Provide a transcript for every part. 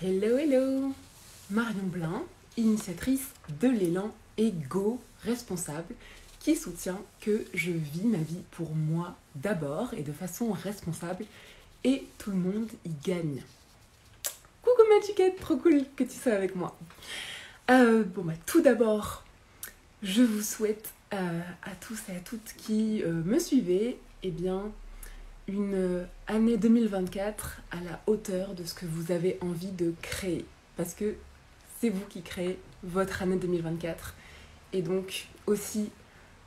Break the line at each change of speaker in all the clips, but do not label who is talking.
Hello, hello! Marion Blin, initiatrice de l'élan égo-responsable, qui soutient que je vis ma vie pour moi d'abord et de façon responsable et tout le monde y gagne. Coucou ma chiquette, trop cool que tu sois avec moi. Tout d'abord, je vous souhaite à tous et à toutes qui me suivez, une année 2024 à la hauteur de ce que vous avez envie de créer. Parce que c'est vous qui créez votre année 2024. Et donc, aussi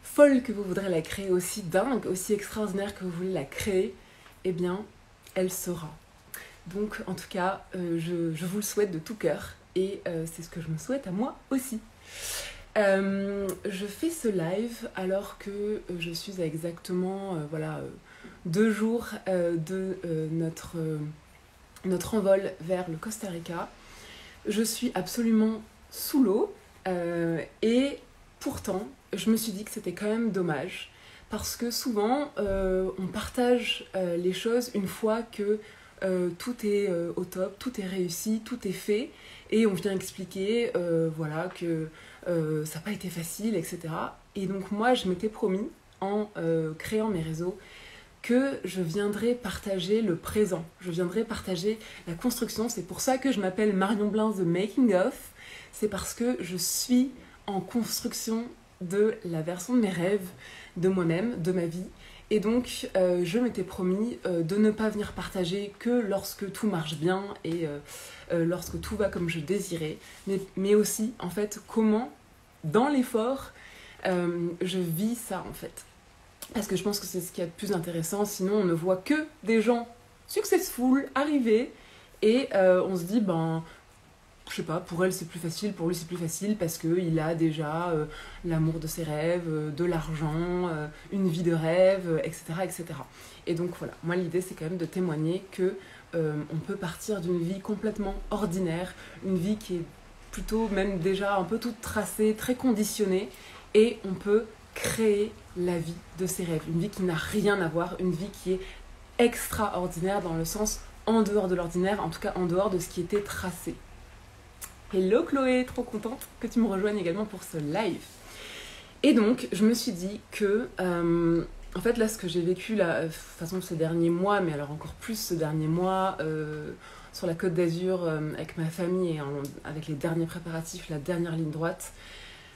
folle que vous voudrez la créer, aussi dingue, aussi extraordinaire que vous voulez la créer, elle sera. Donc, en tout cas, je vous le souhaite de tout cœur. Et c'est ce que je me souhaite à moi aussi. Je fais ce live alors que je suis à exactement 2 jours de notre envol vers le Costa Rica. Je suis absolument sous l'eau et pourtant je me suis dit que c'était quand même dommage parce que souvent on partage les choses une fois que tout est au top, tout est réussi, tout est fait et on vient expliquer que ça n'a pas été facile, etc. Et donc moi je m'étais promis en créant mes réseaux que je viendrai partager le présent, je viendrai partager la construction. C'est pour ça que je m'appelle Marion Blin The Making Of, c'est parce que je suis en construction de la version de mes rêves, de moi-même, de ma vie. Et donc je m'étais promis de ne pas venir partager que lorsque tout marche bien et lorsque tout va comme je désirais, mais aussi en fait comment dans l'effort je vis ça en fait. Parce que je pense que c'est ce qu'il y a de plus intéressant, sinon on ne voit que des gens successful arriver et on se dit, je sais pas, pour elle c'est plus facile, pour lui c'est plus facile parce qu'il a déjà l'amour de ses rêves, de l'argent, une vie de rêve, etc., etc. Et donc voilà, moi l'idée c'est quand même de témoigner que on peut partir d'une vie complètement ordinaire, une vie qui est plutôt même déjà un peu toute tracée, très conditionnée, et on peut créer la vie de ses rêves, une vie qui n'a rien à voir, une vie qui est extraordinaire dans le sens en dehors de l'ordinaire, en tout cas en dehors de ce qui était tracé. Hello Chloé, trop contente que tu me rejoignes également pour ce live. Et donc je me suis dit que en fait là ce que j'ai vécu là, de façon ces derniers mois, mais alors encore plus ce dernier mois sur la Côte d'Azur avec ma famille et avec les derniers préparatifs, la dernière ligne droite,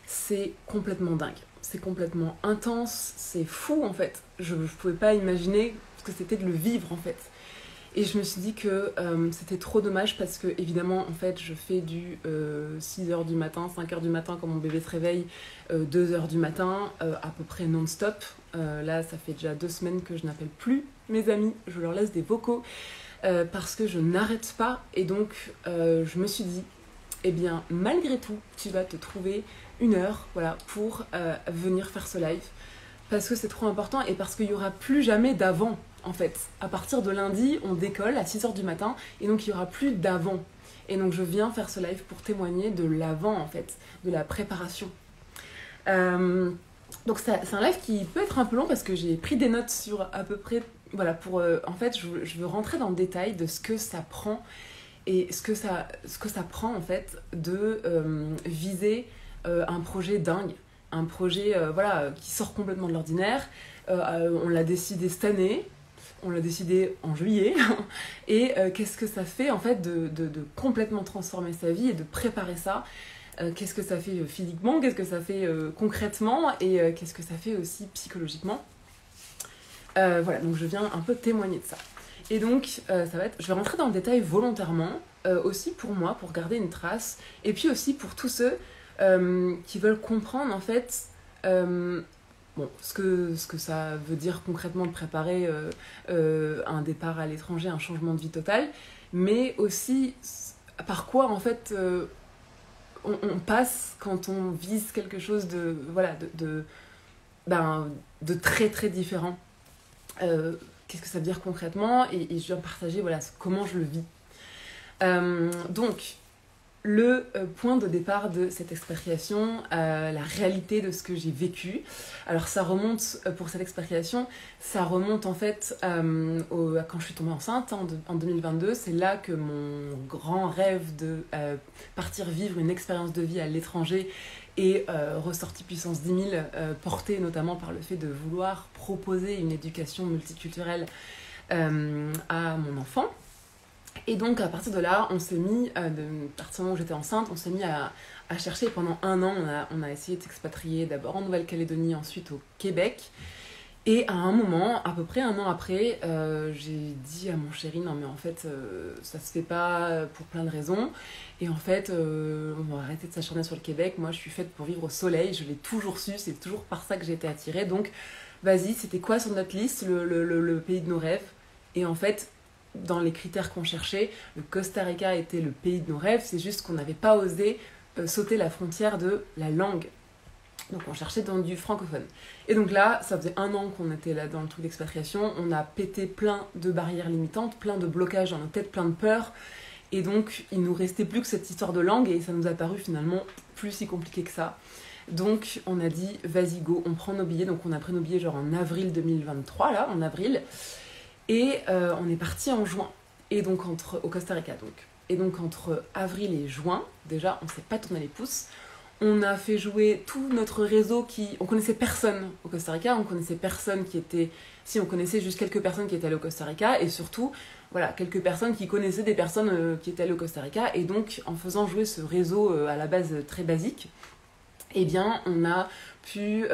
c'est complètement dingue. C'est complètement intense, c'est fou en fait. Je ne pouvais pas imaginer ce que c'était de le vivre en fait. Et je me suis dit que c'était trop dommage parce que évidemment en fait je fais du 6h du matin, 5h du matin quand mon bébé se réveille, 2h du matin à peu près non-stop. Là ça fait déjà 2 semaines que je n'appelle plus mes amis, je leur laisse des vocaux parce que je n'arrête pas. Et donc je me suis dit, malgré tout, tu vas te trouver 1 heure pour venir faire ce live parce que c'est trop important et parce qu'il n'y aura plus jamais d'avant en fait. À partir de lundi, on décolle à 6h du matin et donc il n'y aura plus d'avant. Et donc je viens faire ce live pour témoigner de l'avant en fait, de la préparation. Donc c'est un live qui peut être un peu long parce que j'ai pris des notes sur à peu près, en fait je veux rentrer dans le détail de ce que ça prend et ce que ça prend en fait de viser un projet dingue, un projet qui sort complètement de l'ordinaire. On l'a décidé cette année, on l'a décidé en juillet, et qu'est-ce que ça fait en fait de complètement transformer sa vie et de préparer ça. Qu'est-ce que ça fait physiquement, qu'est-ce que ça fait concrètement et qu'est-ce que ça fait aussi psychologiquement. Donc je viens un peu témoigner de ça. Et donc, je vais rentrer dans le détail volontairement, aussi pour moi, pour garder une trace, et puis aussi pour tous ceux qui veulent comprendre en fait ce que ça veut dire concrètement de préparer un départ à l'étranger, un changement de vie total, mais aussi par quoi en fait on passe quand on vise quelque chose de très très différent. Qu'est-ce que ça veut dire concrètement et je viens partager comment je le vis. Donc le point de départ de cette expatriation, la réalité de ce que j'ai vécu. Alors ça remonte, pour cette expatriation, ça remonte en fait quand je suis tombée enceinte en 2022. C'est là que mon grand rêve de partir vivre une expérience de vie à l'étranger est ressorti puissance 10 000, porté notamment par le fait de vouloir proposer une éducation multiculturelle à mon enfant. Et donc à partir de là, on s'est mis, à partir du moment où j'étais enceinte, on s'est mis à chercher. Pendant un an, on a essayé de s'expatrier d'abord en Nouvelle-Calédonie, ensuite au Québec. Et à un moment, à peu près un an après, j'ai dit à mon chéri, non mais en fait, ça se fait pas pour plein de raisons. Et en fait, on va arrêter de s'acharner sur le Québec. Moi, je suis faite pour vivre au soleil, je l'ai toujours su, c'est toujours par ça que j'ai été attirée. Donc, vas-y, c'était quoi sur notre liste, le pays de nos rêves? Et en fait, dans les critères qu'on cherchait, le Costa Rica était le pays de nos rêves, c'est juste qu'on n'avait pas osé sauter la frontière de la langue. Donc on cherchait dans du francophone. Et donc là, ça faisait un an qu'on était là dans le truc d'expatriation, on a pété plein de barrières limitantes, plein de blocages dans nos têtes, plein de peurs, et donc il nous restait plus que cette histoire de langue, et ça nous a paru finalement plus si compliqué que ça. Donc on a dit, vas-y go, on prend nos billets. Donc on a pris nos billets genre en avril 2023, là, en avril, et on est parti en juin, et donc au Costa Rica donc. Et donc entre avril et juin, déjà on s'est pas tourné les pouces. On a fait jouer tout notre réseau on connaissait personne au Costa Rica, on connaissait personne qui était... Si, on connaissait juste quelques personnes qui étaient allées au Costa Rica, et surtout, voilà, quelques personnes qui connaissaient des personnes qui étaient allées au Costa Rica, et donc en faisant jouer ce réseau à la base très basique, eh bien, on a pu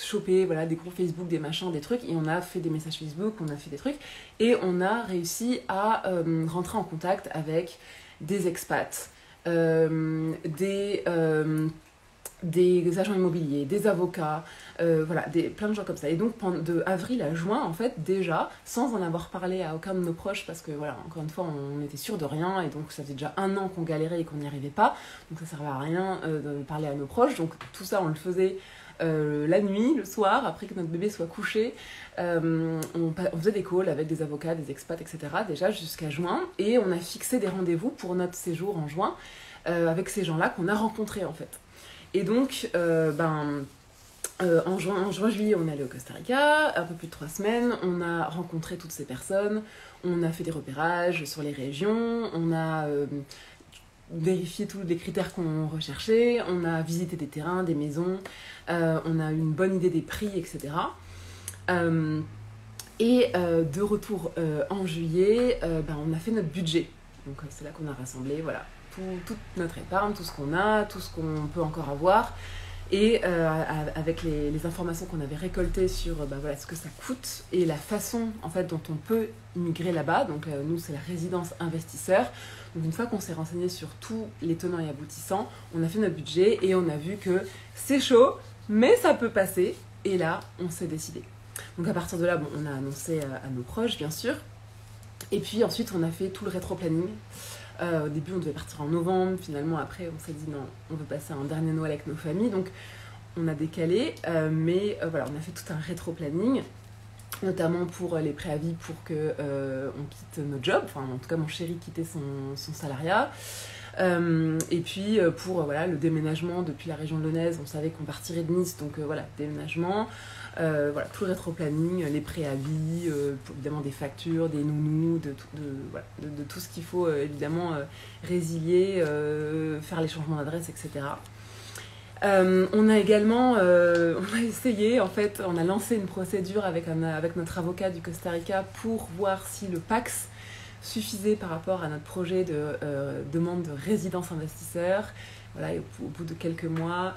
choper voilà, des groupes Facebook, des machins, des trucs, et on a fait des messages Facebook, on a fait des trucs, et on a réussi à rentrer en contact avec des expats, des agents immobiliers, des avocats, voilà, plein de gens comme ça. Et donc, de avril à juin, en fait, déjà, sans en avoir parlé à aucun de nos proches, parce que, voilà, encore une fois, on était sûr de rien, et donc ça faisait déjà un an qu'on galérait et qu'on n'y arrivait pas, donc ça servait à rien de parler à nos proches. Donc tout ça, on le faisait la nuit, le soir, après que notre bébé soit couché. On faisait des calls avec des avocats, des expats, etc. déjà jusqu'à juin, et on a fixé des rendez-vous pour notre séjour en juin avec ces gens-là qu'on a rencontrés en fait. Et donc, en juin-juillet, on est allé au Costa Rica, un peu plus de 3 semaines, on a rencontré toutes ces personnes, on a fait des repérages sur les régions, on a vérifié tous les critères qu'on recherchait, on a visité des terrains, des maisons, on a eu une bonne idée des prix, etc. De retour en juillet, on a fait notre budget. Donc c'est là qu'on a rassemblé voilà, toute notre épargne, tout ce qu'on a, tout ce qu'on peut encore avoir. Et avec les informations qu'on avait récoltées sur voilà, ce que ça coûte et la façon en fait, dont on peut immigrer là-bas. Donc nous, c'est la résidence investisseur. Donc une fois qu'on s'est renseigné sur tous les tenants et aboutissants, on a fait notre budget et on a vu que c'est chaud, mais ça peut passer. Et là, on s'est décidé. Donc à partir de là, on a annoncé à nos proches, bien sûr. Et puis ensuite, on a fait tout le rétro-planning. Au début, on devait partir en novembre. Finalement, après, on s'est dit non, on veut passer un dernier Noël avec nos familles. Donc, on a décalé. Voilà, on a fait tout un rétro-planning, notamment pour les préavis pour qu'on quitte notre job. Enfin, en tout cas, mon chéri quittait son salariat. Et puis, pour voilà, le déménagement depuis la région lyonnaise, on savait qu'on partirait de Nice. Donc, voilà, déménagement. Voilà, tout le rétro-planning, les préavis, évidemment des factures, des nounous, de tout ce qu'il faut évidemment résilier, faire les changements d'adresse, etc. On a également on a essayé, en fait, on a lancé une procédure avec notre avocat du Costa Rica pour voir si le PAX suffisait par rapport à notre projet de demande de résidence investisseur. Voilà, et au bout de quelques mois,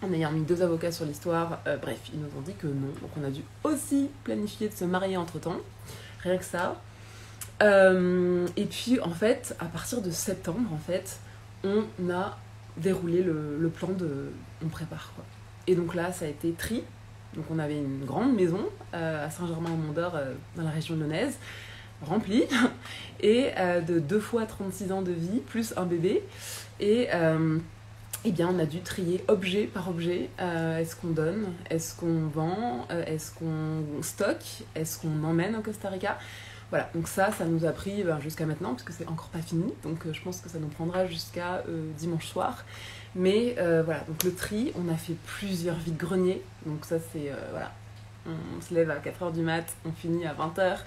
en ayant mis 2 avocats sur l'histoire, bref, ils nous ont dit que non. Donc on a dû aussi planifier de se marier entre-temps, rien que ça. Et puis en fait, à partir de septembre, en fait, on a déroulé le plan on prépare quoi. Et donc là, ça a été tri. Donc on avait une grande maison à Saint-Germain-en-Mont-d'Or, dans la région lyonnaise, remplie, et de 2 fois 36 ans de vie, plus un bébé. Et eh bien, on a dû trier objet par objet. Est-ce qu'on donne? Est-ce qu'on vend? Est-ce qu'on stocke? Est-ce qu'on emmène au Costa Rica? Voilà, donc ça nous a pris jusqu'à maintenant, parce que c'est encore pas fini, donc je pense que ça nous prendra jusqu'à dimanche soir. Mais voilà, donc le tri, on a fait plusieurs vides-greniers, donc ça c'est, voilà, on se lève à 4h du mat, on finit à 20h,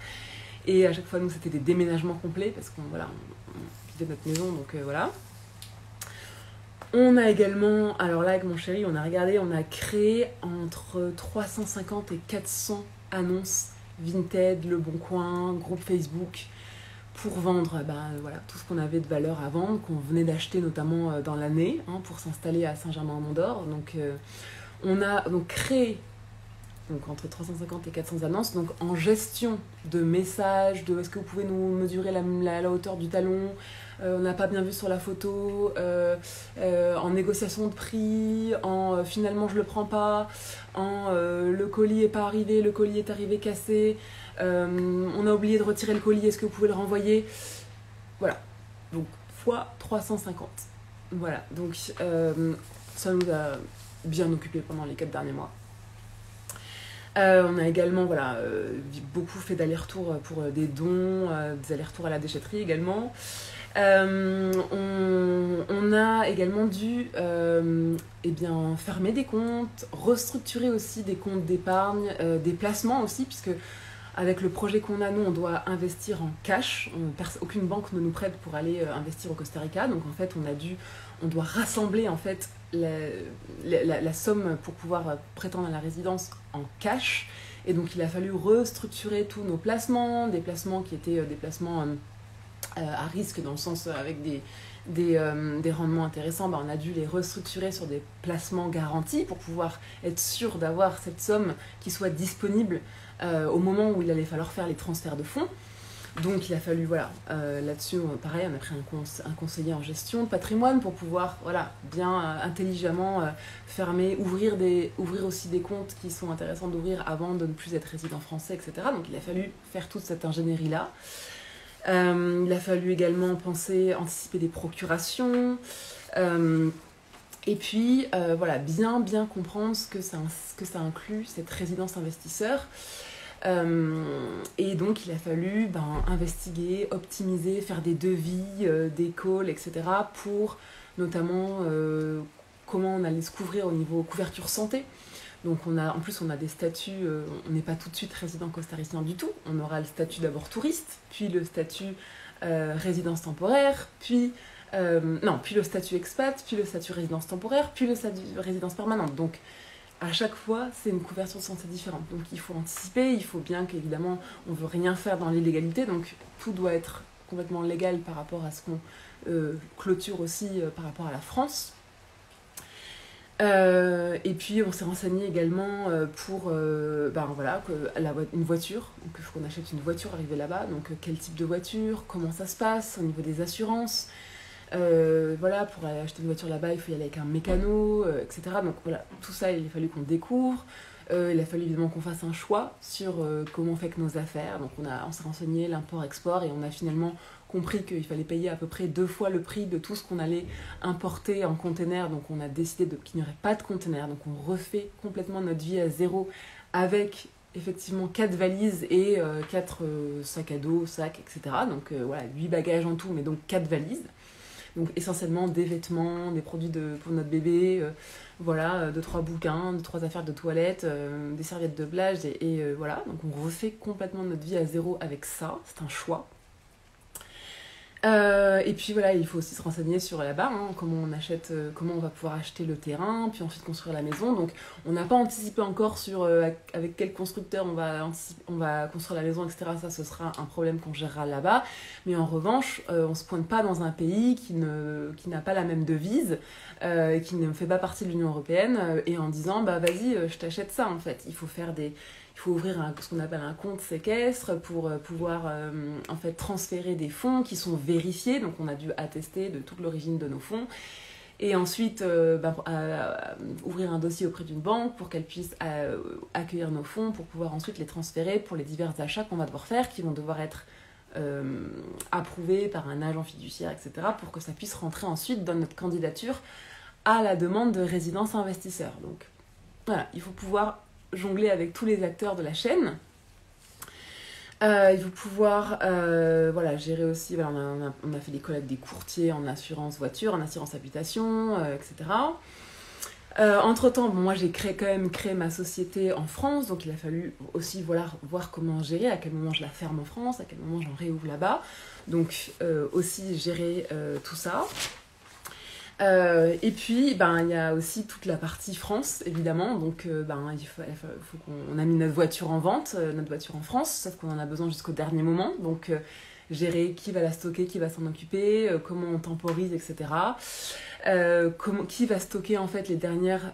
et à chaque fois, nous, c'était des déménagements complets, parce qu'on voilà, on vidait notre maison, donc voilà. On a également, alors là avec mon chéri, on a regardé, on a créé entre 350 et 400 annonces Vinted, Le Bon Coin, groupe Facebook, pour vendre voilà, tout ce qu'on avait de valeur à vendre, qu'on venait d'acheter notamment dans l'année, pour s'installer à Saint-Germain-en-Mont-d'Or. Donc on a donc créé donc entre 350 et 400 annonces, donc en gestion de messages, de est-ce que vous pouvez nous mesurer la hauteur du talon, on n'a pas bien vu sur la photo, en négociation de prix, en finalement je le prends pas, en le colis est pas arrivé, le colis est arrivé cassé, on a oublié de retirer le colis, est-ce que vous pouvez le renvoyer? Voilà, donc fois 350. Voilà, donc ça nous a bien occupé pendant les 4 derniers mois. On a également beaucoup fait d'allers-retours pour des dons, des allers-retours à la déchetterie également. On a également dû fermer des comptes, restructurer aussi des comptes d'épargne, des placements aussi, puisque avec le projet qu'on a, nous, on doit investir en cash. Aucune banque ne nous prête pour aller investir au Costa Rica. Donc en fait, on doit rassembler en fait la somme pour pouvoir prétendre à la résidence en cash. Et donc il a fallu restructurer tous nos placements, des placements qui étaient des placements à risque, dans le sens avec des rendements intéressants. On a dû les restructurer sur des placements garantis pour pouvoir être sûr d'avoir cette somme qui soit disponible au moment où il allait falloir faire les transferts de fonds. Donc il a fallu, là-dessus, pareil, on a pris un conseiller en gestion de patrimoine pour pouvoir, bien intelligemment fermer, ouvrir aussi des comptes qui sont intéressants d'ouvrir avant de ne plus être résident français, etc. Donc il a fallu faire toute cette ingénierie-là. Il a fallu également anticiper des procurations, et puis bien comprendre ce que ça inclut, cette résidence investisseur. Et donc il a fallu investiguer, optimiser, faire des devis, des calls, etc. pour notamment comment on allait se couvrir au niveau couverture santé. Donc en plus on a des statuts, on n'est pas tout de suite résident costaricien du tout, on aura le statut d'abord touriste, puis le statut résidence temporaire, puis le statut expat, puis le statut résidence temporaire, puis le statut résidence permanente. Donc à chaque fois, c'est une couverture de santé différente. Donc il faut anticiper, il faut bien qu'évidemment, on ne veut rien faire dans l'illégalité, donc tout doit être complètement légal par rapport à ce qu'on clôture aussi par rapport à la France. Et puis on s'est renseigné également pour une voiture, donc il faut qu'on achète une voiture arrivée là-bas, donc quel type de voiture, comment ça se passe au niveau des assurances. Pour aller acheter une voiture là-bas, il faut y aller avec un mécano, etc. Donc voilà, tout ça, il a fallu qu'on découvre. Il a fallu évidemment qu'on fasse un choix sur comment on fait que nos affaires. Donc on s'est renseigné l'import-export et on a finalement compris qu'il fallait payer à peu près 2 fois le prix de tout ce qu'on allait importer en container. Donc on a décidé qu'il n'y aurait pas de container. Donc on refait complètement notre vie à zéro avec effectivement 4 valises et 4 sacs à dos, sacs, etc. Donc 8 bagages en tout, mais donc 4 valises. Donc essentiellement des vêtements, des produits pour notre bébé, 2-3 bouquins, 2-3 affaires de toilette, des serviettes de plage, et voilà. Donc on refait complètement notre vie à zéro avec ça, c'est un choix. Et puis il faut aussi se renseigner sur là-bas, comment on va pouvoir acheter le terrain, puis ensuite construire la maison. Donc on n'a pas anticipé encore sur avec quel constructeur on va construire la maison, etc. Ça, ce sera un problème qu'on gérera là-bas. Mais en revanche, on se pointe pas dans un pays qui n'a pas la même devise, qui ne fait pas partie de l'Union européenne, et en disant vas-y, je t'achète ça en fait. Il faut ouvrir ce qu'on appelle un compte séquestre pour pouvoir transférer des fonds qui sont vérifiés. Donc on a dû attester de toute l'origine de nos fonds. Et ensuite ouvrir un dossier auprès d'une banque pour qu'elle puisse accueillir nos fonds pour pouvoir ensuite les transférer pour les divers achats qu'on va devoir faire, qui vont devoir être approuvés par un agent fiduciaire, etc. pour que ça puisse rentrer ensuite dans notre candidature à la demande de résidence investisseur. Donc voilà, il faut pouvoir jongler avec tous les acteurs de la chaîne. Il faut pouvoir voilà, gérer aussi, voilà, on a fait des collègues des courtiers en assurance voiture, en assurance habitation, etc. Entre-temps, bon, moi j'ai quand même créé ma société en France, donc il a fallu aussi voilà, voir comment gérer, à quel moment je la ferme en France, à quel moment j'en réouvre là-bas. Donc aussi gérer tout ça. Et puis, ben, il y a aussi toute la partie France, évidemment. Donc, ben, il faut qu'on a mis notre voiture en vente, notre voiture en France, sauf qu'on en a besoin jusqu'au dernier moment. Donc, gérer qui va la stocker, qui va s'en occuper, comment on temporise, etc. Qui va stocker en fait les dernières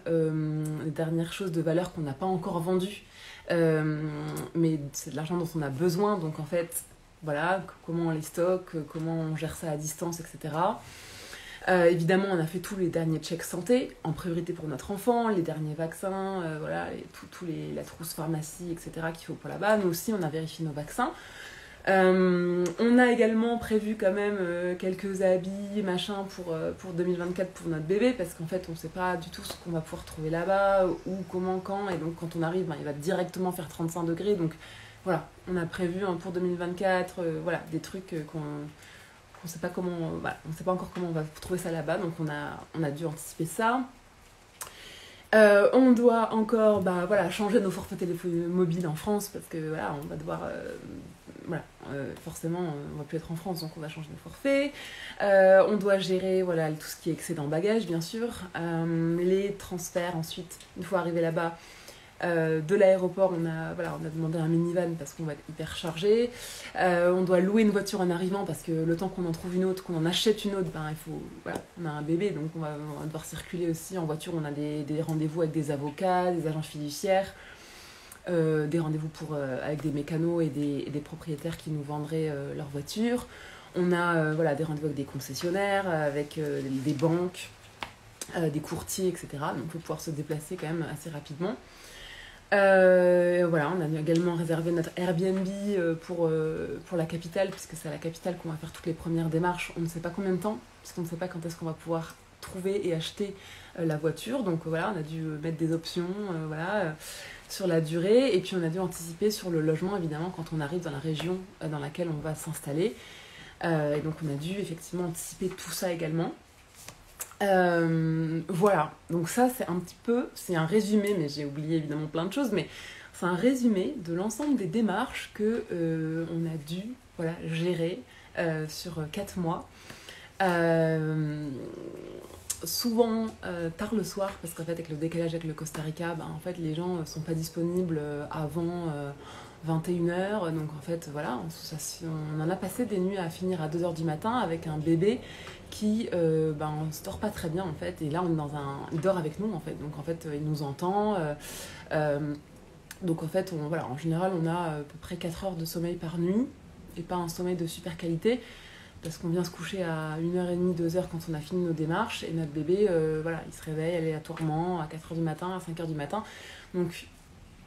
choses de valeur qu'on n'a pas encore vendues. Mais c'est de l'argent dont on a besoin. Donc, en fait, voilà, comment on les stocke, comment on gère ça à distance, etc. Évidemment, on a fait tous les derniers checks santé, en priorité pour notre enfant, les derniers vaccins, voilà, la trousse pharmacie, etc. qu'il faut pour là-bas. Nous aussi, on a vérifié nos vaccins. On a également prévu quand même quelques habits, machin, pour 2024 pour notre bébé, parce qu'en fait, on ne sait pas du tout ce qu'on va pouvoir trouver là-bas, ou comment, quand. Et donc, quand on arrive, ben, il va directement faire 35 degrés. Donc, voilà, on a prévu pour 2024, voilà, des trucs on sait pas comment, voilà, on sait pas encore comment on va trouver ça là-bas, donc on a dû anticiper ça. On doit encore voilà, changer nos forfaits téléphonie mobiles en France, parce que voilà, on va devoir voilà, forcément on va plus être en France, donc on va changer nos forfaits. On doit gérer voilà, tout ce qui est excédent bagage, bien sûr, les transferts ensuite, une fois arrivé là-bas. De l'aéroport, on a demandé un minivan parce qu'on va être hyper chargé. On doit louer une voiture en arrivant parce que le temps qu'on en trouve une autre, qu'on en achète une autre, ben, il faut, voilà, on a un bébé, donc on va devoir circuler aussi en voiture. On a des rendez-vous avec des avocats, des agents fiduciaires, des rendez-vous avec des mécanos et des propriétaires qui nous vendraient leur voiture. On a voilà, des rendez-vous avec des concessionnaires, avec des banques, des courtiers, etc. Donc il faut pouvoir se déplacer quand même assez rapidement. Voilà, on a également réservé notre Airbnb pour la capitale, puisque c'est à la capitale qu'on va faire toutes les premières démarches. On ne sait pas combien de temps, parce qu'on ne sait pas quand est-ce qu'on va pouvoir trouver et acheter la voiture. Donc voilà, on a dû mettre des options voilà, sur la durée. Et puis on a dû anticiper sur le logement, évidemment, quand on arrive dans la région dans laquelle on va s'installer. Et donc on a dû effectivement anticiper tout ça également. Voilà, donc ça c'est un résumé, mais j'ai oublié évidemment plein de choses, mais c'est un résumé de l'ensemble des démarches que on a dû voilà, gérer sur 4 mois. Souvent tard le soir, parce qu'en fait avec le décalage avec le Costa Rica, en fait les gens ne sont pas disponibles avant 21h, donc en fait voilà, on en a passé des nuits à finir à 2h du matin avec un bébé qui on se dort pas très bien en fait, et là on est il dort avec nous en fait, donc en fait il nous entend, donc en fait voilà, en général on a à peu près 4 heures de sommeil par nuit, et pas un sommeil de super qualité, parce qu'on vient se coucher à 1h30, 2h quand on a fini nos démarches, et notre bébé voilà, il se réveille aléatoirement à 4h du matin, à 5h du matin, donc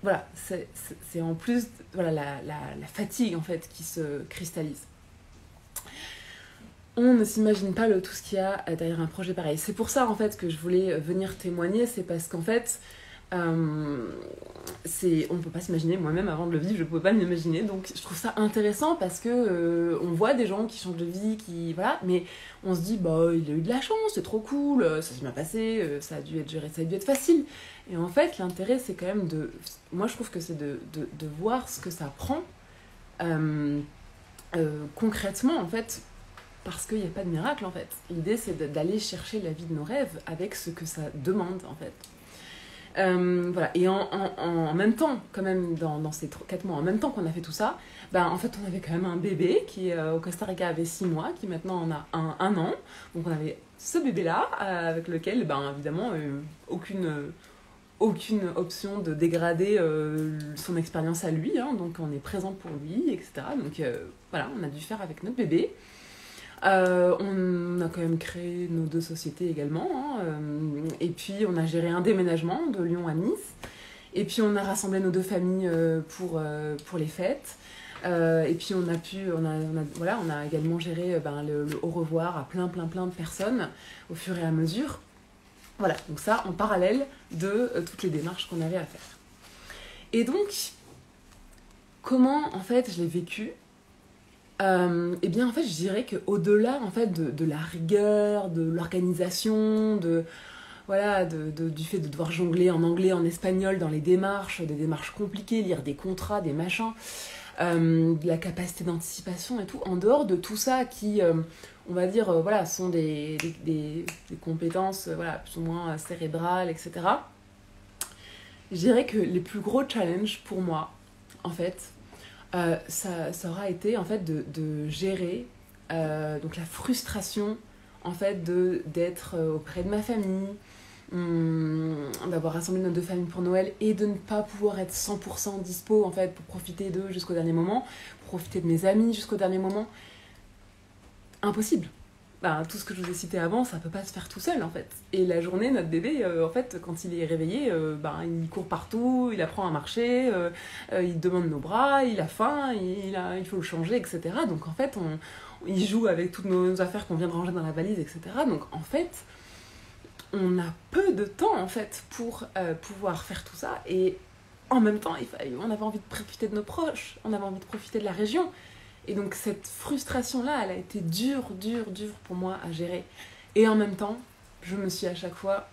voilà, c'est en plus voilà, la fatigue en fait qui se cristallise. On ne s'imagine pas tout ce qu'il y a derrière un projet pareil. C'est pour ça en fait que je voulais venir témoigner, c'est parce qu'en fait, on ne peut pas s'imaginer, moi-même avant de le vivre, je ne pouvais pas m'imaginer, donc je trouve ça intéressant parce que on voit des gens qui changent de vie, voilà, mais on se dit, il a eu de la chance, c'est trop cool, ça s'est bien passé, ça a dû être géré, ça a dû être facile. Et en fait, l'intérêt, c'est quand même moi je trouve que c'est de voir ce que ça prend concrètement, en fait, parce qu'il n'y a pas de miracle, en fait. L'idée, c'est d'aller chercher la vie de nos rêves avec ce que ça demande, en fait. Voilà. Et en même temps, quand même, dans ces 4 mois, en même temps qu'on a fait tout ça, en fait, on avait quand même un bébé qui, au Costa Rica, avait 6 mois, qui maintenant en a un an. Donc, on avait ce bébé-là, avec lequel, évidemment, aucune option de dégrader son expérience à lui, hein, donc on est présent pour lui, etc. Donc voilà, on a dû faire avec notre bébé. On a quand même créé nos 2 sociétés également, hein, et puis on a géré un déménagement de Lyon à Nice, et puis on a rassemblé nos 2 familles pour les fêtes, et puis on a également géré le au revoir à plein de personnes au fur et à mesure. Voilà, donc ça en parallèle de toutes les démarches qu'on avait à faire. Et donc, comment en fait je l'ai vécu? Eh bien en fait je dirais qu'au-delà en fait de la rigueur, de l'organisation, voilà, du fait de devoir jongler en anglais, en espagnol, dans les démarches, des démarches compliquées, lire des contrats, des machins, de la capacité d'anticipation et tout, en dehors de tout ça qui, on va dire, voilà, sont des compétences voilà, plus ou moins cérébrales, etc. Je dirais que les plus gros challenges pour moi, en fait, ça aura été en fait de gérer donc la frustration en fait d'être auprès de ma famille, d'avoir rassemblé nos deux familles pour Noël et de ne pas pouvoir être 100% dispo en fait pour profiter d'eux jusqu'au dernier moment, profiter de mes amis jusqu'au dernier moment. Impossible. Ben, tout ce que je vous ai cité avant, ça peut pas se faire tout seul en fait. Et la journée, notre bébé, en fait, quand il est réveillé, ben, il court partout, il apprend à marcher, il demande nos bras, il a faim, il faut le changer, etc. Donc en fait, il joue avec toutes nos affaires qu'on vient de ranger dans la valise, etc. Donc en fait, on a peu de temps en fait pour pouvoir faire tout ça. Et en même temps, on avait envie de profiter de nos proches, on avait envie de profiter de la région. Et donc cette frustration-là, elle a été dure pour moi à gérer. Et en même temps, je me suis à chaque fois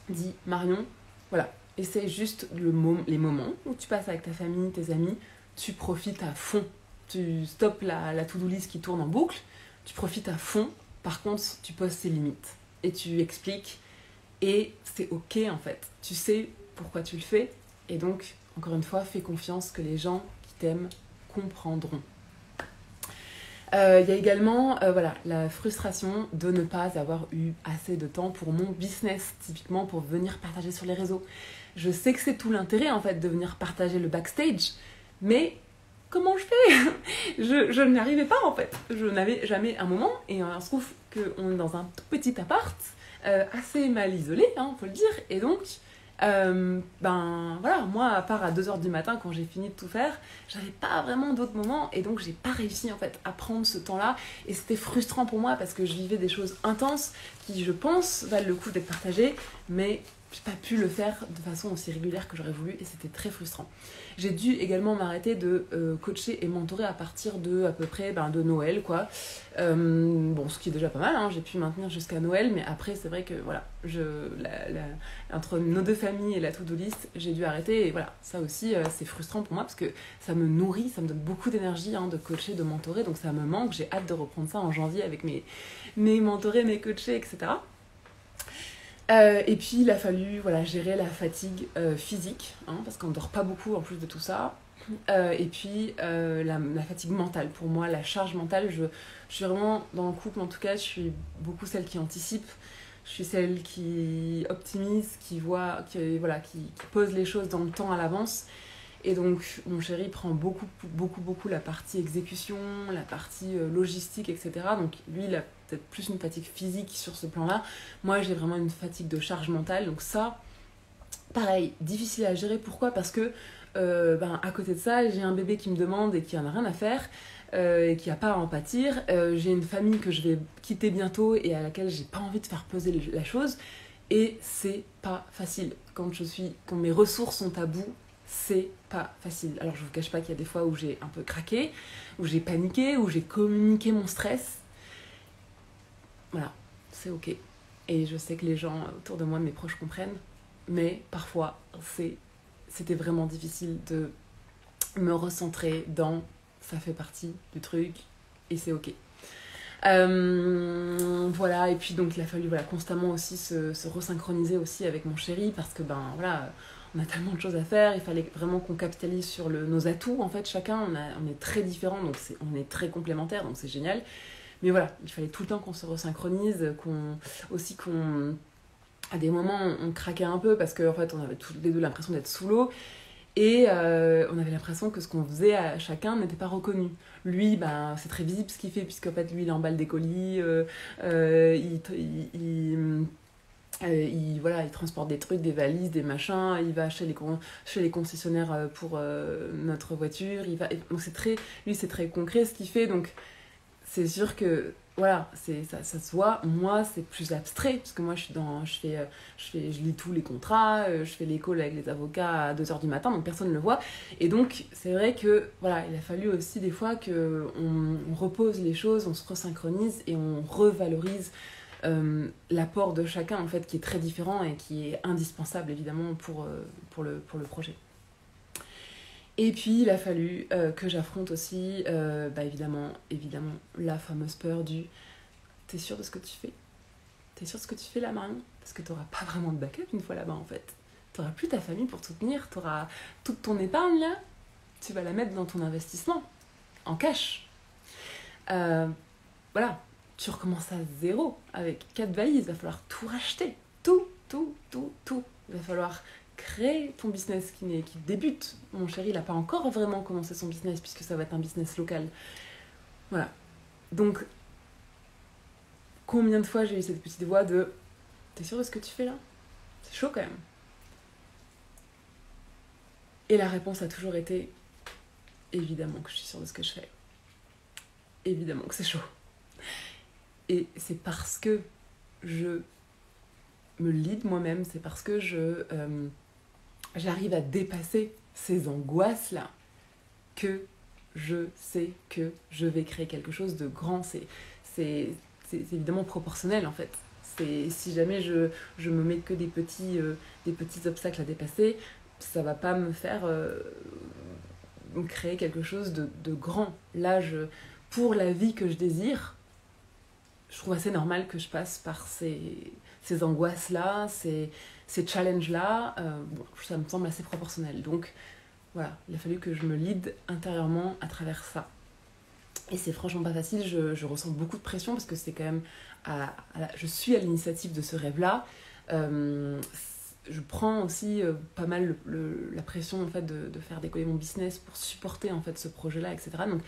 dit, Marion, voilà, essaye juste les moments où tu passes avec ta famille, tes amis, tu profites à fond. Tu stoppes la to-do list qui tourne en boucle, tu profites à fond. Par contre, tu poses tes limites et tu expliques. Et c'est ok en fait. Tu sais pourquoi tu le fais. Et donc, encore une fois, fais confiance que les gens qui t'aiment comprendront. Il y a également voilà, la frustration de ne pas avoir eu assez de temps pour mon business, typiquement pour venir partager sur les réseaux. Je sais que c'est tout l'intérêt en fait de venir partager le backstage, mais comment je fais? Je n'y arrivais pas en fait. Je n'avais jamais un moment, et on se trouve qu'on est dans un tout petit appart, assez mal isolé, hein, faut le dire, et donc ben voilà, moi à part à 2h du matin quand j'ai fini de tout faire, j'avais pas vraiment d'autres moments et donc j'ai pas réussi en fait à prendre ce temps là et c'était frustrant pour moi parce que je vivais des choses intenses qui je pense valent le coup d'être partagées mais j'ai pas pu le faire de façon aussi régulière que j'aurais voulu et c'était très frustrant. J'ai dû également m'arrêter de coacher et mentorer à partir de à peu près de Noël quoi. Bon, ce qui est déjà pas mal, hein, j'ai pu maintenir jusqu'à Noël, mais après c'est vrai que voilà, entre nos deux familles et la to-do list, j'ai dû arrêter et voilà, ça aussi c'est frustrant pour moi parce que ça me nourrit, ça me donne beaucoup d'énergie hein, de coacher, de mentorer, donc ça me manque, j'ai hâte de reprendre ça en janvier avec mes mentorés, mes coachés, etc. Et puis il a fallu voilà, gérer la fatigue physique, hein, parce qu'on ne dort pas beaucoup en plus de tout ça. Et puis la fatigue mentale, pour moi, la charge mentale, je suis vraiment dans le couple, en tout cas, je suis beaucoup celle qui anticipe, je suis celle qui optimise, qui pose les choses dans le temps à l'avance. Et donc mon chéri prend beaucoup la partie exécution, la partie logistique, etc. Donc lui, il a peut-être plus une fatigue physique sur ce plan-là. Moi, j'ai vraiment une fatigue de charge mentale. Donc ça, pareil, difficile à gérer. Pourquoi ? Parce que à côté de ça, j'ai un bébé qui me demande et qui en a rien à faire et qui n'a pas à en pâtir. J'ai une famille que je vais quitter bientôt et à laquelle j'ai pas envie de faire peser la chose. Et c'est pas facile. Quand mes ressources sont à bout, c'est pas facile. Alors je vous cache pas qu'il y a des fois où j'ai un peu craqué, où j'ai paniqué, où j'ai communiqué mon stress. Voilà, c'est ok. Et je sais que les gens autour de moi, mes proches comprennent, mais parfois c'était vraiment difficile de me recentrer dans ça fait partie du truc et c'est ok. Voilà, et puis donc il a fallu constamment aussi se resynchroniser aussi avec mon chéri parce que voilà, on a tellement de choses à faire, il fallait vraiment qu'on capitalise sur nos atouts en fait, chacun, on est très différents, donc on est très complémentaires, donc c'est génial. Mais voilà, il fallait tout le temps qu'on se resynchronise, qu'on à des moments on craquait un peu parce qu'en fait on avait tous les deux l'impression d'être sous l'eau et on avait l'impression que ce qu'on faisait à chacun n'était pas reconnu. Lui, c'est très visible ce qu'il fait puisqu'en fait lui il emballe des colis, il transporte des trucs, des valises, des machins, il va chez les concessionnaires pour notre voiture, donc c'est très concret ce qu'il fait, donc c'est sûr que voilà, ça se voit. Moi, c'est plus abstrait parce que moi, je lis tous les contrats, je fais les calls avec les avocats à 2h du matin, donc personne ne le voit. Et donc, c'est vrai que voilà, il a fallu aussi des fois que on repose les choses, on se resynchronise et on revalorise l'apport de chacun en fait, qui est très différent et qui est indispensable évidemment pour le projet. Et puis il a fallu que j'affronte aussi, évidemment, la fameuse peur du t'es sûr de ce que tu fais? T'es sûr de ce que tu fais là, Marion? Parce que t'auras pas vraiment de backup une fois là-bas en fait. T'auras plus ta famille pour te soutenir, t'auras toute ton épargne là, tu vas la mettre dans ton investissement, en cash. Voilà, tu recommences à zéro avec 4 valises, il va falloir tout racheter, tout. Il va falloir créer ton business qui débute. Mon chéri, il n'a pas encore vraiment commencé son business puisque ça va être un business local. Voilà. Donc, combien de fois j'ai eu cette petite voix de t'es sûr de ce que tu fais là? C'est chaud quand même. Et la réponse a toujours été évidemment que je suis sûre de ce que je fais. Évidemment que c'est chaud. Et c'est parce que je me lead moi-même, c'est parce que j'arrive à dépasser ces angoisses-là que je sais que je vais créer quelque chose de grand. C'est évidemment proportionnel en fait. Si jamais je me mets que des petits obstacles à dépasser, ça va pas me faire créer quelque chose de grand. Là, pour la vie que je désire, je trouve assez normal que je passe par ces angoisses-là, ces challenges-là. Ça me semble assez proportionnel. Donc voilà, il a fallu que je me lead intérieurement à travers ça. Et c'est franchement pas facile, je ressens beaucoup de pression parce que c'est quand même... je suis à l'initiative de ce rêve-là. Je prends aussi pas mal la pression en fait, de faire décoller mon business pour supporter en fait, ce projet-là, etc. Donc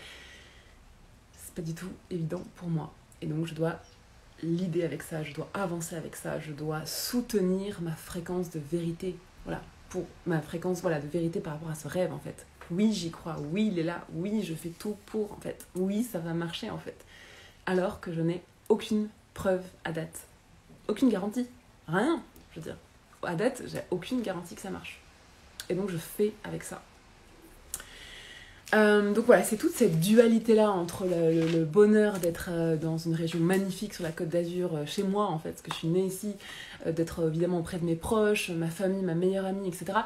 c'est pas du tout évident pour moi. Et donc je dois l'idée avec ça, je dois avancer avec ça, je dois soutenir ma fréquence de vérité. Voilà, pour ma fréquence de vérité par rapport à ce rêve en fait. Oui, j'y crois, oui, il est là, oui, je fais tout pour en fait, oui, ça va marcher en fait. Alors que je n'ai aucune preuve à date. Aucune garantie, rien, je veux dire. À date, j'ai aucune garantie que ça marche. Et donc je fais avec ça. Donc voilà, c'est toute cette dualité-là entre le bonheur d'être dans une région magnifique sur la Côte d'Azur, chez moi en fait, parce que je suis née ici, d'être évidemment auprès de mes proches, ma famille, ma meilleure amie, etc.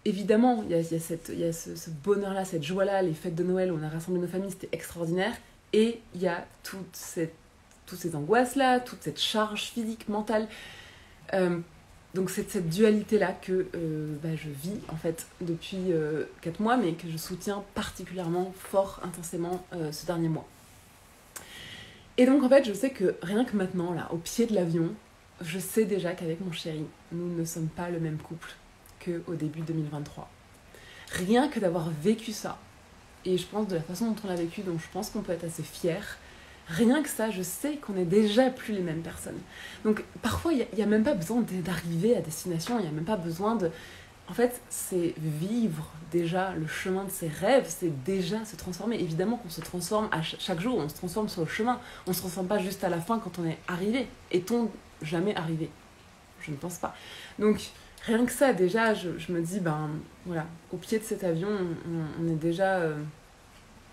Évidemment, il y a ce bonheur-là, cette joie-là, les fêtes de Noël où on a rassemblé nos familles, c'était extraordinaire. Et il y a toutes ces angoisses-là, toute cette charge physique, mentale. Donc c'est cette dualité-là que je vis en fait depuis 4 mois, mais que je soutiens particulièrement fort, intensément ce dernier mois. Et donc en fait je sais que rien que maintenant, là, au pied de l'avion, je sais déjà qu'avec mon chéri, nous ne sommes pas le même couple qu'au début 2023. Rien que d'avoir vécu ça, et je pense de la façon dont on l'a vécu, donc je pense qu'on peut être assez fiers. Rien que ça, je sais qu'on n'est déjà plus les mêmes personnes. Donc parfois, il n'y a même pas besoin d'arriver à destination, il n'y a même pas besoin de... En fait, c'est vivre déjà le chemin de ses rêves, c'est déjà se transformer. Évidemment qu'on se transforme à chaque jour, on se transforme sur le chemin. On ne se transforme pas juste à la fin quand on est arrivé. Est-on jamais arrivé? Je ne pense pas. Donc rien que ça, déjà, je me dis, voilà, au pied de cet avion, on est déjà...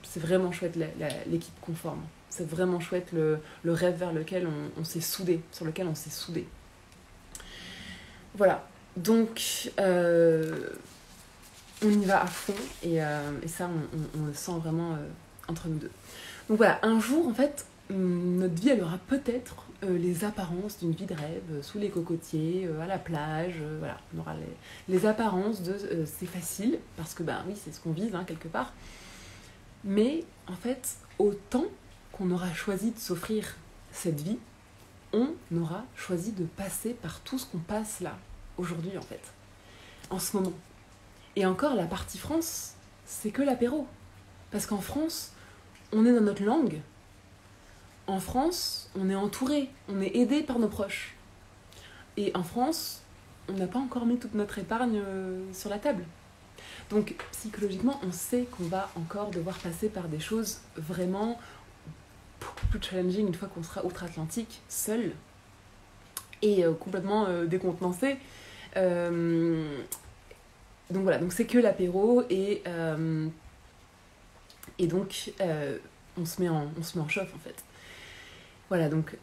c'est vraiment chouette l'équipe conforme. C'est vraiment chouette le rêve vers lequel on s'est soudé, sur lequel on s'est soudé. Voilà, donc on y va à fond et ça on le sent vraiment entre nous deux. Donc voilà, un jour en fait, notre vie elle aura peut-être les apparences d'une vie de rêve, sous les cocotiers, à la plage, voilà, on aura les apparences de c'est facile, parce que oui, c'est ce qu'on vise quelque part. Mais en fait, autant qu'on aura choisi de s'offrir cette vie, on aura choisi de passer par tout ce qu'on passe là, aujourd'hui en fait, en ce moment. Et encore, la partie France, c'est que l'apéro. Parce qu'en France, on est dans notre langue. En France, on est entouré, on est aidé par nos proches. Et en France, on n'a pas encore mis toute notre épargne sur la table. Donc psychologiquement, on sait qu'on va encore devoir passer par des choses vraiment beaucoup plus challenging une fois qu'on sera outre-Atlantique, seul, et complètement décontenancé. Donc voilà, donc c'est que l'apéro, et donc on se met en chauffe en fait. Voilà, donc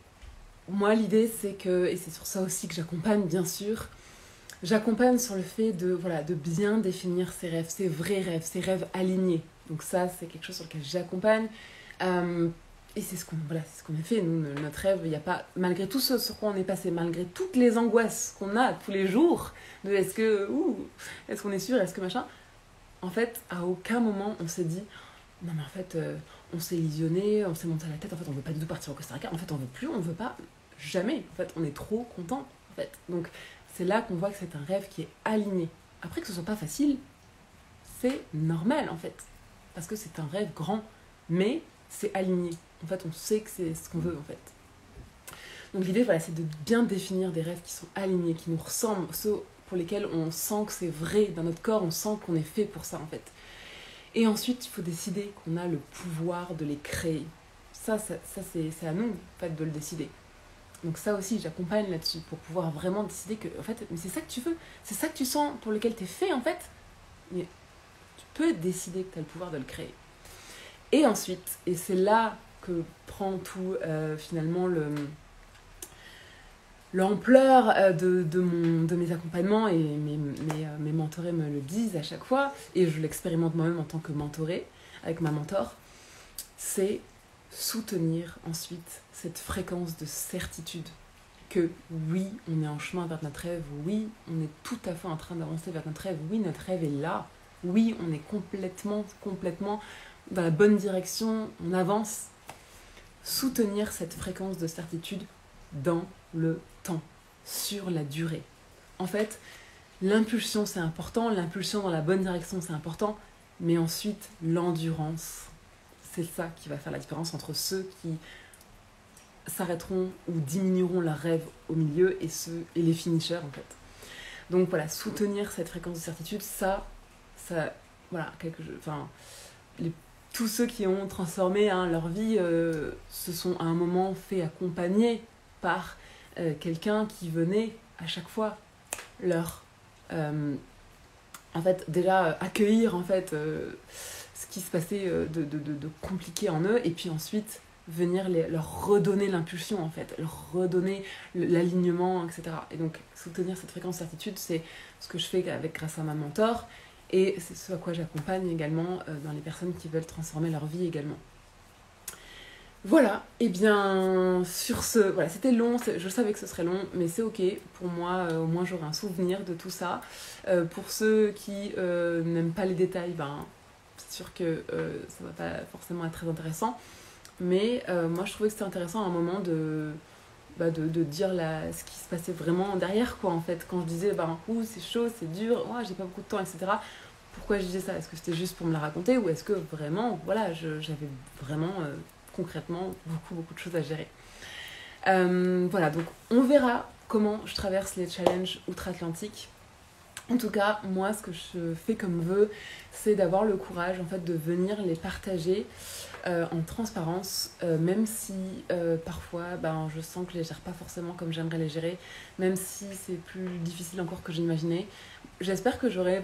moi l'idée c'est que, et c'est sur ça aussi que j'accompagne bien sûr, j'accompagne sur le fait de bien définir ses rêves, ses vrais rêves, ses rêves alignés. Donc ça c'est quelque chose sur lequel j'accompagne. Et c'est ce qu'on a fait, nous, notre rêve, il n'y a pas, malgré tout ce sur quoi on est passé, malgré toutes les angoisses qu'on a tous les jours, de est-ce qu'on est sûr, est-ce que machin, en fait, à aucun moment on s'est dit, non mais en fait, on s'est illusionné, on s'est monté à la tête, en fait on veut pas du tout partir au Costa Rica, en fait on veut plus, on veut pas, jamais, en fait on est trop content, en fait. Donc c'est là qu'on voit que c'est un rêve qui est aligné. Après que ce soit pas facile, c'est normal en fait, parce que c'est un rêve grand, mais c'est aligné. En fait, on sait que c'est ce qu'on veut, en fait. Donc l'idée, voilà, c'est de bien définir des rêves qui sont alignés, qui nous ressemblent, ceux pour lesquels on sent que c'est vrai dans notre corps, on sent qu'on est fait pour ça, en fait. Et ensuite, il faut décider qu'on a le pouvoir de les créer. Ça c'est à nous, en fait, de le décider. Donc ça aussi, j'accompagne là-dessus, pour pouvoir vraiment décider que, en fait, mais c'est ça que tu veux, c'est ça que tu sens, pour lequel tu es fait, en fait. Mais tu peux décider que tu as le pouvoir de le créer. Et ensuite, et c'est là que prend tout finalement l'ampleur de mes accompagnements, et mes mentorés me le disent à chaque fois, et je l'expérimente moi-même en tant que mentorée avec ma mentor, c'est soutenir ensuite cette fréquence de certitude que oui, on est en chemin vers notre rêve, oui, on est tout à fait en train d'avancer vers notre rêve, oui, notre rêve est là, oui, on est complètement dans la bonne direction, on avance. Soutenir cette fréquence de certitude dans le temps, sur la durée. En fait, l'impulsion c'est important, l'impulsion dans la bonne direction c'est important, mais ensuite l'endurance, c'est ça qui va faire la différence entre ceux qui s'arrêteront ou diminueront leur rêve au milieu et les finishers en fait. Donc voilà, soutenir cette fréquence de certitude, tous ceux qui ont transformé leur vie se sont à un moment fait accompagner par quelqu'un qui venait à chaque fois leur en fait déjà accueillir en fait ce qui se passait de compliqué en eux, et puis ensuite venir leur redonner l'impulsion en fait, leur redonner l'alignement, etc. Et donc soutenir cette fréquence de certitude, c'est ce que je fais grâce à ma mentor. Et c'est ce à quoi j'accompagne également dans les personnes qui veulent transformer leur vie également. Voilà, et bien sur ce, voilà, c'était long, je savais que ce serait long, mais c'est ok, pour moi, au moins j'aurai un souvenir de tout ça. Pour ceux qui n'aiment pas les détails, c'est sûr que ça va pas forcément être très intéressant, mais moi je trouvais que c'était intéressant à un moment de dire ce qui se passait vraiment derrière, quoi, en fait, quand je disais c'est chaud, c'est dur, j'ai pas beaucoup de temps, etc. Pourquoi je disais ça? Est-ce que c'était juste pour me la raconter, ou est-ce que vraiment j'avais vraiment concrètement beaucoup de choses à gérer? Voilà, donc on verra comment je traverse les challenges outre-Atlantique. En tout cas, moi, ce que je fais comme vœu, c'est d'avoir le courage en fait de venir les partager en transparence, même si parfois je sens que je les gère pas forcément comme j'aimerais les gérer, même si c'est plus difficile encore que j'imaginais. J'espère que j'aurai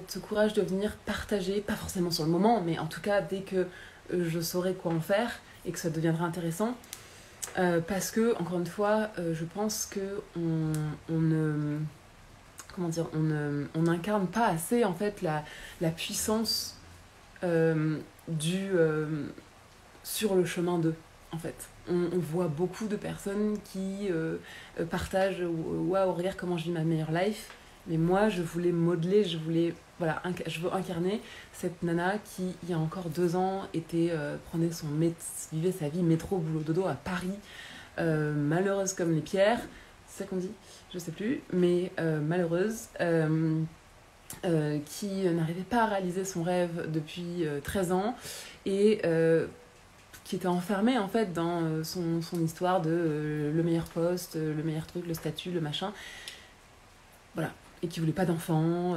ce courage de venir partager, pas forcément sur le moment, mais en tout cas dès que je saurai quoi en faire et que ça deviendra intéressant. Parce que, encore une fois, je pense qu'on on n'incarne pas assez en fait la puissance sur le chemin d'eux, en fait. On voit beaucoup de personnes qui partagent waouh, regarde comment je vis ma meilleure life, mais moi je voulais modeler, je veux incarner cette nana qui il y a encore 2 ans vivait sa vie métro boulot dodo à Paris, malheureuse comme les pierres, c'est ça qu'on dit, je sais plus, mais malheureuse, qui n'arrivait pas à réaliser son rêve depuis 13 ans, et qui était enfermée en fait dans son histoire de le meilleur poste, le meilleur truc, le statut, le machin, voilà, et qui voulait pas d'enfant,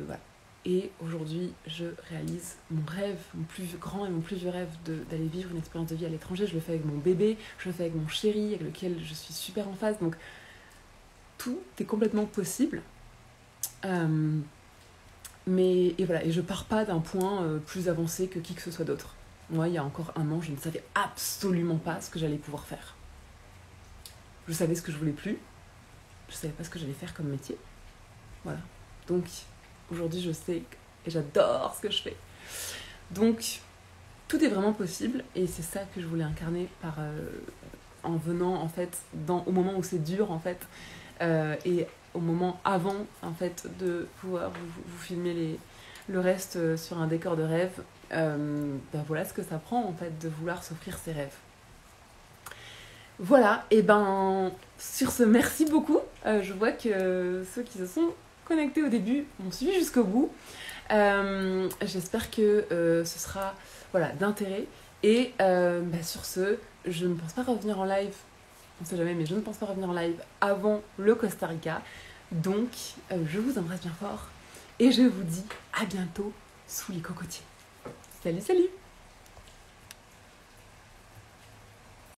voilà. Et aujourd'hui, je réalise mon rêve, mon plus grand et mon plus vieux rêve d'aller vivre une expérience de vie à l'étranger. Je le fais avec mon bébé, je le fais avec mon chéri, avec lequel je suis super en phase. Donc, tout est complètement possible. Et voilà, et je pars pas d'un point plus avancé que qui que ce soit d'autre. Moi, il y a encore un an, je ne savais absolument pas ce que j'allais pouvoir faire. Je savais ce que je voulais plus. Je savais pas ce que j'allais faire comme métier. Voilà. Donc, aujourd'hui, je sais et j'adore ce que je fais. Donc, tout est vraiment possible et c'est ça que je voulais incarner en venant, en fait, au moment où c'est dur, en fait, et au moment avant, en fait, de pouvoir vous filmer le reste sur un décor de rêve. Voilà ce que ça prend, en fait, de vouloir s'offrir ses rêves. Voilà, et sur ce, merci beaucoup. Je vois que ceux qui se sont connectés au début m'ont suivi jusqu'au bout. J'espère que ce sera d'intérêt. Et sur ce, je ne pense pas revenir en live, on sait jamais, mais je ne pense pas revenir en live avant le Costa Rica. Donc, je vous embrasse bien fort et je vous dis à bientôt sous les cocotiers. Salut, salut!